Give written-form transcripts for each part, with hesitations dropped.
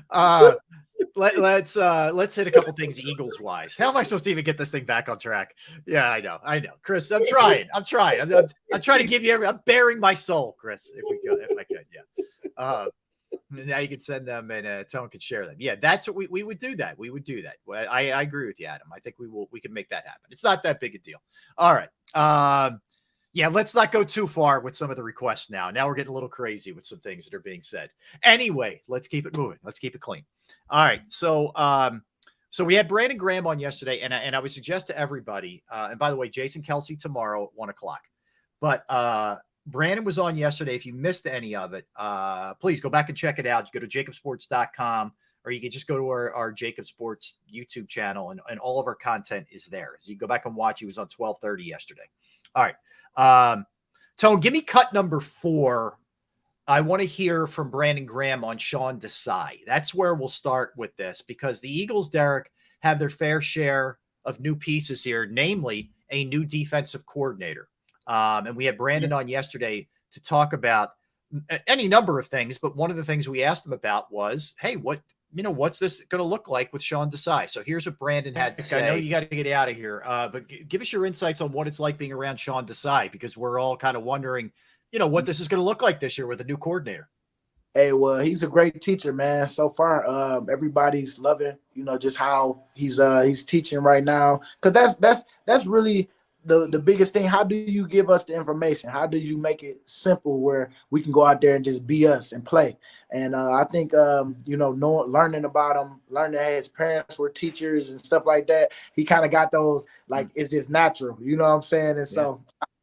uh, let's hit a couple things Eagles wise. How am I supposed to even get this thing back on track? Yeah, I know, Chris. I'm trying. I'm trying to give you. I'm bearing my soul, Chris. If I could, yeah. Now you can send them and Tone could share them. Yeah, that's what we would do that. We would do that. I agree with you, Adam. I think we can make that happen. It's not that big a deal. All right. Yeah, let's not go too far with some of the requests now. Now we're getting a little crazy with some things that are being said. Anyway, let's keep it moving. Let's keep it clean. All right. So we had Brandon Graham on yesterday, and I would suggest to everybody, and by the way, Jason Kelsey tomorrow at 1:00. But Brandon was on yesterday. If you missed any of it, please go back and check it out. You go to jakibsports.com, or you can just go to our JAKIB Sports YouTube channel, and all of our content is there. So you go back and watch. He was on 12:30 yesterday. All right. Tone, give me cut number 4. I want to hear from Brandon Graham on Sean Desai. That's where we'll start with this, because the Eagles, Derek, have their fair share of new pieces here, namely a new defensive coordinator. And we had Brandon on yesterday to talk about any number of things, but one of the things we asked him about was, hey, what's this going to look like with Sean Desai? So here's what Brandon had to say. I know you got to get out of here, but give us your insights on what it's like being around Sean Desai, because we're all kind of wondering, what this is going to look like this year with a new coordinator. Hey, well, he's a great teacher, man. So far, everybody's loving, just how he's teaching right now. Because that's really the biggest thing. How do you give us the information? How do you make it simple where we can go out there and just be us and play? And I think learning about him, learning that his parents were teachers and stuff like that, he kind of got those, like, it's just natural, you know what I'm saying? And so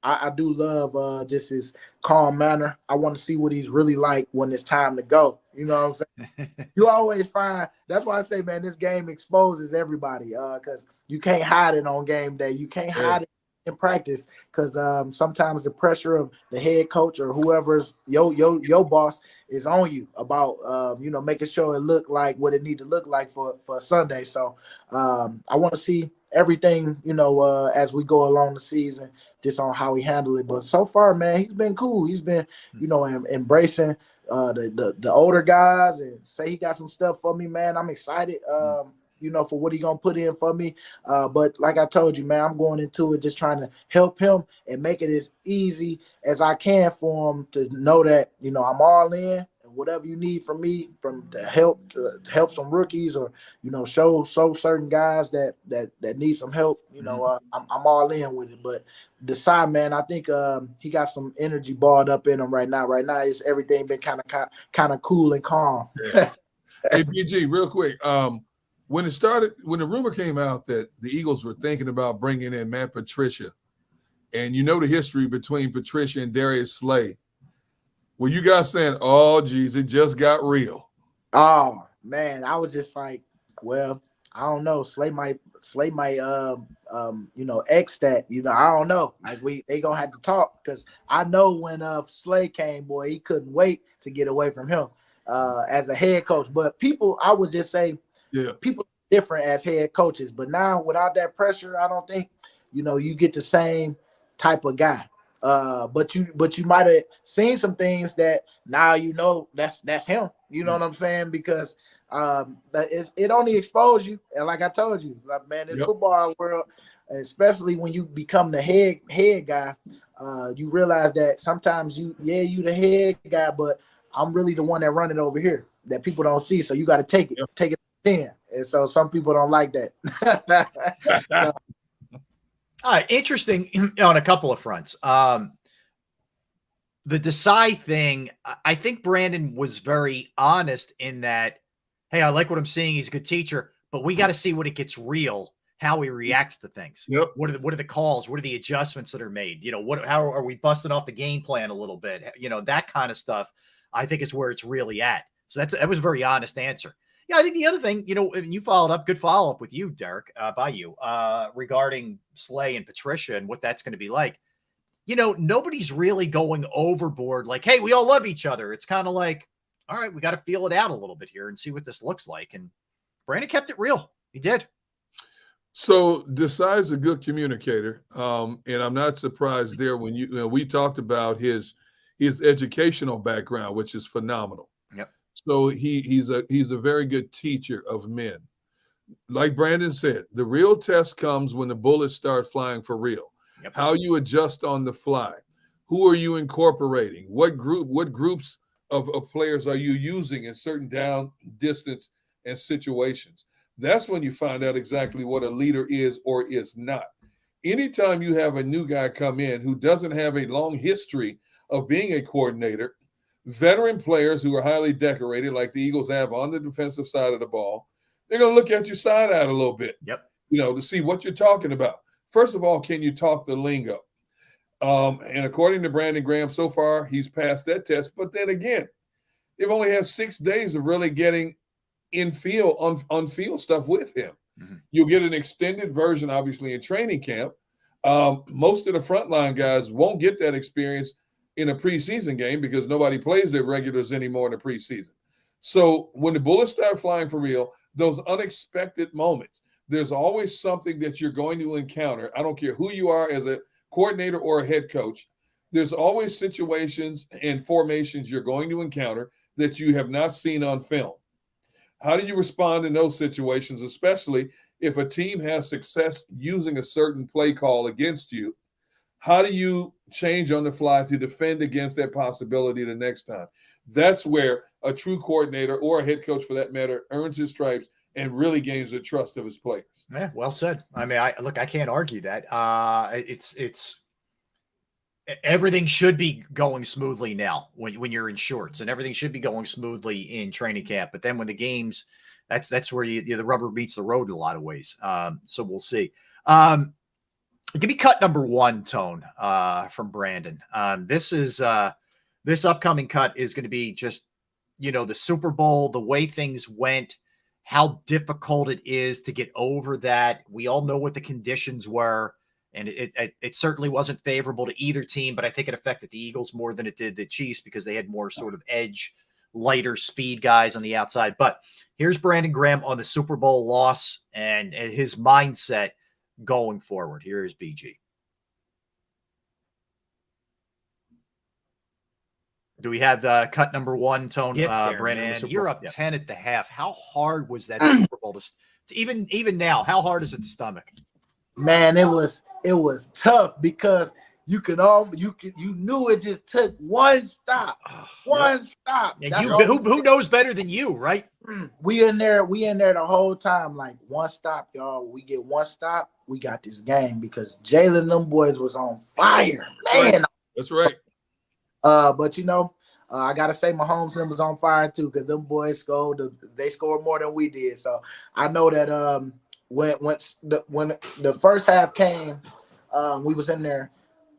I do love just his calm manner. I want to see what he's really like when it's time to go. You know what I'm saying? You always find, that's why I say, man, this game exposes everybody, because you can't hide it on game day. You can't hide it in practice, because sometimes the pressure of the head coach or whoever's your boss is on you about making sure it look like what it need to look like for Sunday. So I want to see everything as we go along the season, just on how he handled it. But so far, man, he's been cool. He's been embracing the older guys, and say he got some stuff for me, man. I'm excited for what he gonna put in for me. But like I told you, man, I'm going into it just trying to help him and make it as easy as I can for him to know that, I'm all in, and whatever you need from me, to help some rookies, or, show certain guys that need some help, I'm all in with it. But Desai, man, I think he got some energy balled up in him right now. Right now, it's everything been kind of cool and calm. Hey, BG, real quick. When the rumor came out that the Eagles were thinking about bringing in Matt Patricia, and the history between Patricia and Darius Slay, were you guys saying, oh, geez, it just got real? Oh, man, I was just like, well, I don't know. Slay might X that, I don't know. Like, they gonna have to talk, because I know when Slay came, boy, he couldn't wait to get away from him as a head coach. But people, I would just say, people are different as head coaches. But now, without that pressure, I don't think you get the same type of guy. But you might have seen some things that now that's him. You know what I'm saying? Because it only exposes you. And like I told you, like, man, in football world, especially when you become the head guy, you realize that sometimes you the head guy, but I'm really the one that run it over here that people don't see. So you got to take it 10. And so some people don't like that. Interesting on a couple of fronts. The Desai thing, I think Brandon was very honest in that, hey, I like what I'm seeing. He's a good teacher, but we got to see when it gets real, how he reacts to things. Yep. What are the calls? What are the adjustments that are made? How are we busting off the game plan a little bit? That kind of stuff, I think, is where it's really at. So that was a very honest answer. Yeah, I think the other thing, you followed up, good follow-up with you, Derek, regarding Slay and Patricia and what that's going to be like. Nobody's really going overboard like, hey, we all love each other. It's kind of like, all right, we got to feel it out a little bit here and see what this looks like. And Brandon kept it real. He did. So Desai is a good communicator. And I'm not surprised there when we talked about his educational background, which is phenomenal. Yep. So he's a very good teacher of men. Like Brandon said, the real test comes when the bullets start flying for real. Yep. How you adjust on the fly. Who are you incorporating? What groups of players are you using in certain down, distance, and situations? That's when you find out exactly what a leader is or is not. Anytime you have a new guy come in who doesn't have a long history of being a coordinator, veteran players who are highly decorated, like the Eagles have on the defensive side of the ball, they're going to look at you side-eyed a little bit, Yep. to see what you're talking about. First of all, can you talk the lingo? And according to Brandon Graham, so far, he's passed that test. But then again, they've only had 6 days of really getting in field, on field stuff with him. Mm-hmm. You'll get an extended version, obviously, in training camp. Most of the frontline guys won't get that experience in a preseason game because nobody plays their regulars anymore in the preseason. So when the bullets start flying for real, those unexpected moments, there's always something that you're going to encounter. I don't care who you are as a coordinator or a head coach. There's always situations and formations you're going to encounter that you have not seen on film. How do you respond in those situations, especially if a team has success using a certain play call against you? How do you change on the fly to defend against that possibility the next time? That's where a true coordinator, or a head coach for that matter, earns his stripes and really gains the trust of his players. Yeah, well said. I mean, I can't argue that. It's everything should be going smoothly now when you're in shorts, and everything should be going smoothly in training camp. But then when the games, that's where the rubber meets the road in a lot of ways. So we'll see. Give me cut number 1, Tone, from Brandon. This upcoming cut is going to be just, the Super Bowl, the way things went, how difficult it is to get over that. We all know what the conditions were, and it certainly wasn't favorable to either team, but I think it affected the Eagles more than it did the Chiefs because they had more sort of edge, lighter speed guys on the outside. But here's Brandon Graham on the Super Bowl loss and his mindset going forward. Here is BG. Do we have cut number 1, Tone? Brandon, man, you're up 10 at the half. How hard was that Super Bowl to even now? How hard is it to stomach? Man, it was tough because you knew it just took one stop, stop. And who knows better than you, right? We in there the whole time, like one stop, y'all. We get one stop, we got this game because Jalen and them boys was on fire, man. That's right. But I gotta say Mahomes was on fire too because them boys they scored more than we did. So I know that when the first half came, we was in there.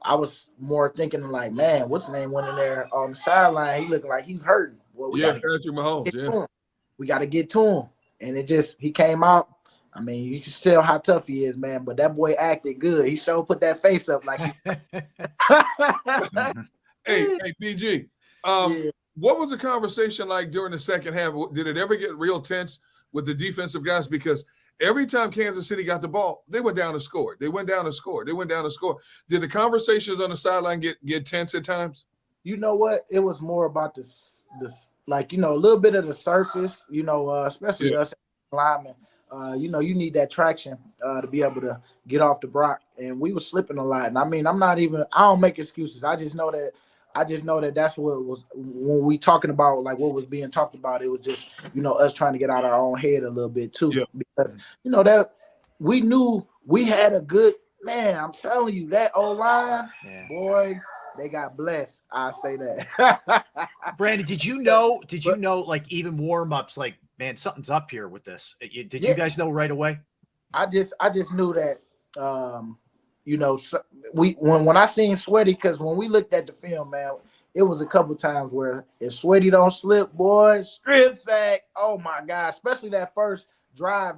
I was more thinking like, man, what's the name went in there on the sideline? He looked like he hurting. Well, Patrick Mahomes. Yeah, we got to get to him, and he came out. I mean, you can tell how tough he is, man. But that boy acted good. He sure put that face up like. Hey, PG. What was the conversation like during the second half? Did it ever get real tense with the defensive guys? Because every time Kansas City got the ball, they went down and scored. They went down and scored. Did the conversations on the sideline get tense at times? You know what? It was more about this like, a little bit of the surface, especially us linemen. You need that traction to be able to get off the block. And we were slipping a lot. And I mean, I don't make excuses. I just know that that's what it was when we talking about like what was being talked about. It was just, us trying to get out of our own head a little bit too. Yeah. Because, that we knew we had a good man. I'm telling you, that O-line, boy, they got blessed. I say that. Brandon, did you know, like even warm-ups, like, man, something's up here with this. Did you guys know right away? I just knew that, when I seen Sweaty, because when we looked at the film, man, it was a couple times where if Sweaty don't slip, boy, strip sack. Oh my God! Especially that first drive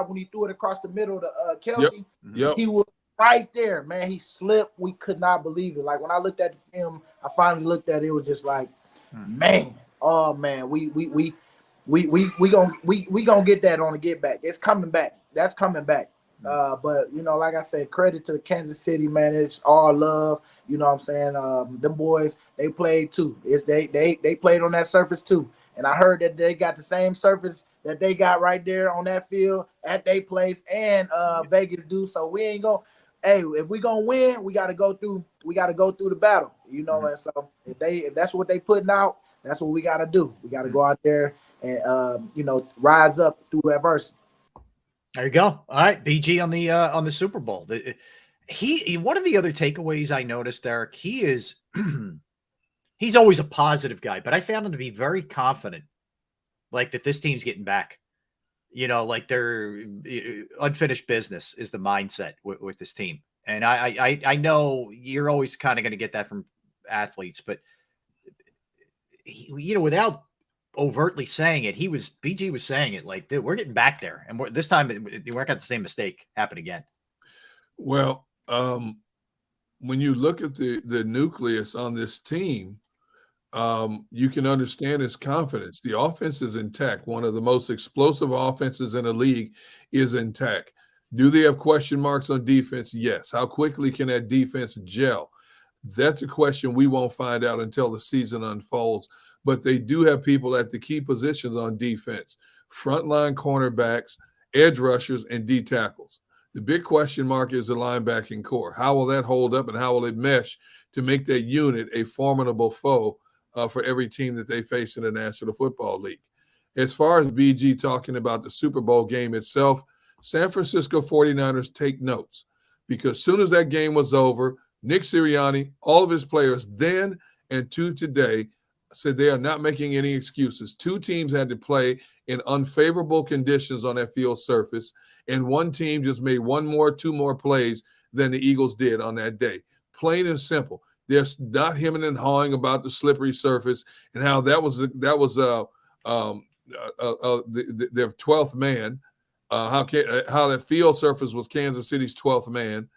when he threw it across the middle to Kelsey. Yep. He was right there, man. He slipped. We could not believe it. Like when I looked at the film, I finally looked at it. It was just like, man, oh man, we gonna get that on the get back. It's coming back. That's coming back. But like I said, credit to Kansas City, man. It's all love. You know what I'm saying? Them boys, they played too. They played on that surface too. And I heard that they got the same surface that they got right there on that field at their place, and Vegas do. So we ain't gonna. Hey, if we gonna win, we gotta go through. We gotta go through the battle, you know. And so if that's what they putting out, that's what we gotta do. We gotta go out there and rise up through adversity. There you go. All right, BG on the Super Bowl. He one of the other takeaways I noticed, Derek, he is he's always a positive guy, but I found him to be very confident, like that this team's getting back. Like they're unfinished business is the mindset with this team. And I know you're always kind of going to get that from athletes, but without overtly saying it, BG was saying it like, dude, we're getting back there. And this time we're not going to the same mistake happen again. Well, when you look at the nucleus on this team, you can understand his confidence. The offense is intact. One of the most explosive offenses in the league is intact. Do they have question marks on defense? Yes. How quickly can that defense gel? That's a question we won't find out until the season unfolds. But they do have people at the key positions on defense: frontline cornerbacks, edge rushers, and D tackles. The big question mark is the linebacking core. How will that hold up, and how will it mesh to make that unit a formidable foe for every team that they face in the National Football League? As far as BG talking about the Super Bowl game itself, San Francisco 49ers take notes, because as soon as that game was over, Nick Sirianni, all of his players then and to today, said they are not making any excuses. Two teams had to play in unfavorable conditions on that field surface, and one team just made two more plays than the Eagles did on that day. Plain and simple. There's not hemming and hawing about the slippery surface and how that was their 12th man. How that field surface was Kansas City's 12th man.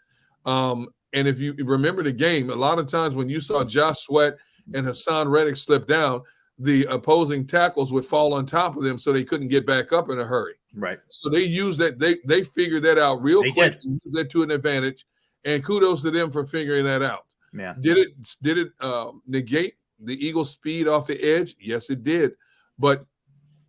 And if you remember the game, a lot of times when you saw Josh Sweat and Hassan Reddick slip down, the opposing tackles would fall on top of them so they couldn't get back up in a hurry. Right. So they used that. They figured that out real quick and used that to an advantage. And kudos to them for figuring that out. Yeah. Did it negate the Eagles' speed off the edge? Yes, it did. But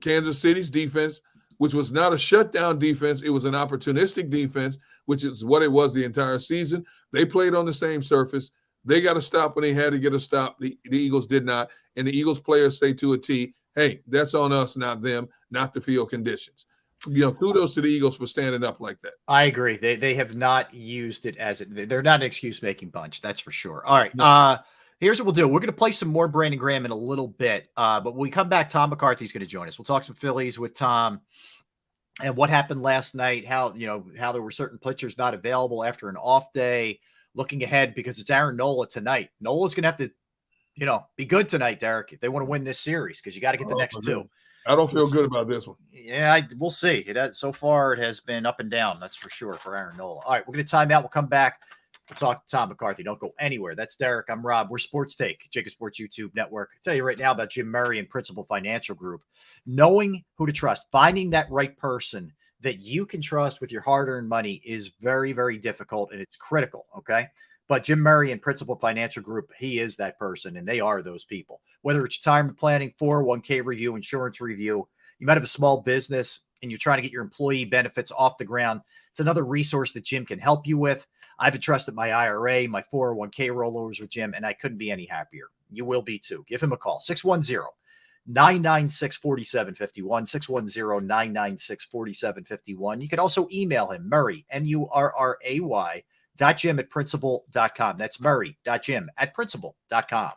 Kansas City's defense, which was not a shutdown defense, it was an opportunistic defense, which is what it was the entire season. They played on the same surface. They got a stop when they had to get a stop. The Eagles did not. And the Eagles players say to a T, hey, that's on us, not them, not the field conditions. Kudos to the Eagles for standing up like that. I agree. They have not used it they're not an excuse-making bunch. That's for sure. All right. No. Here's what we'll do. We're going to play some more Brandon Graham in a little bit. But when we come back, Tom McCarthy's going to join us. We'll talk some Phillies with Tom and what happened last night, how there were certain pitchers not available after an off day, looking ahead because it's Aaron Nola tonight. Nola's going to have to, be good tonight, Derek, if they want to win this series, because you got to get the next two. I don't feel good about this one. Yeah, we'll see. So far, it has been up and down. That's for sure for Aaron Nola. All right, we're going to time out. We'll come back. We'll talk to Tom McCarthy. Don't go anywhere. That's Derek. I'm Rob. We're Sports Take, JAKIB Sports YouTube Network. I'll tell you right now about Jim Murray and Principal Financial Group. Knowing who to trust, finding that right person that you can trust with your hard-earned money is very, very difficult, and it's critical, okay? But Jim Murray and Principal Financial Group, he is that person, and they are those people. Whether it's retirement planning, 401k review, insurance review, you might have a small business and you're trying to get your employee benefits off the ground, it's another resource that Jim can help you with. I've entrusted my IRA, my 401k rollovers with Jim, and I couldn't be any happier. You will be too. Give him a call, 610-996-4751, 610-996-4751. You can also email him, Murray, MURRAY, .jim@principal.com. That's Murray.jim@principal.com.